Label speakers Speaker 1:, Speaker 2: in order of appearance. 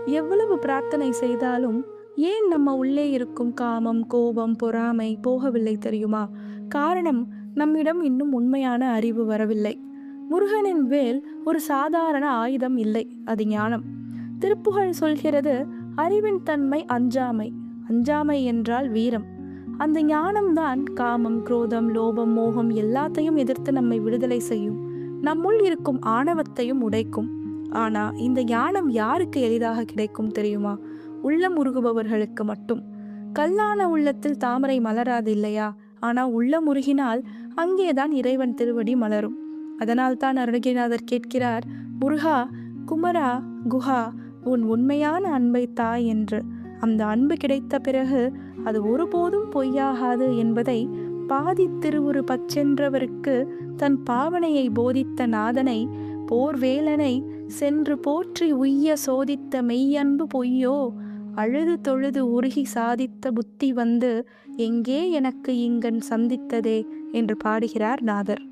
Speaker 1: எவ்வளவு பிரார்த்தனை செய்தாலும் ஏன் நம்ம உள்ளே இருக்கும் காமம், கோபம், பொறாமை போகவில்லை தெரியுமா? காரணம், நம்மிடம் இன்னும் உண்மையான அறிவு வரவில்லை. முருகனின் வேல் ஒரு சாதாரண ஆயுதம் இல்லை, அது ஞானம். திருப்புகழ் சொல்கிறது, அறிவின் தன்மை அஞ்சாமை. அஞ்சாமை என்றால் வீரம். அந்த ஞானம்தான் காமம், குரோதம், லோபம், மோகம் எல்லாத்தையும் எதிர்த்து நம்மை விடுதலை செய்யும். நம்முள் இருக்கும் ஆணவத்தையும் உடைக்கும். ஆனா இந்த ஞானம் யாருக்கு எளிதாக கிடைக்கும் தெரியுமா? உள்ளம் உருகுபவர்களுக்கு மட்டும். கல்லான உள்ளத்தில் தாமரை மலராது இல்லையா? ஆனா உள்ளம் உருகினால் அங்கேதான் இறைவன் திருவடி மலரும். அதனால் தான் அருணகிரிநாதர் கேட்கிறார், முருகா, குமரா, குஹா, உன் உண்மையான அன்பை தாய் என்று. அந்த அன்பு கிடைத்த பிறகு அது ஒருபோதும் பொய்யாகாது என்பதை பாதி திருவுரு பச்சென்றவருக்கு தன் பாவனையை போதித்த நாதனை, போர்வேலனை சென்று போற்றி உய்ய சோதித்த மெய்யன்பு பொய்யோ, அழுது தொழுது உருகி சாதித்த புத்தி வந்து எங்கே எனக்கு இங்கன் சந்தித்ததே என்று பாடுகிறார் நாதர்.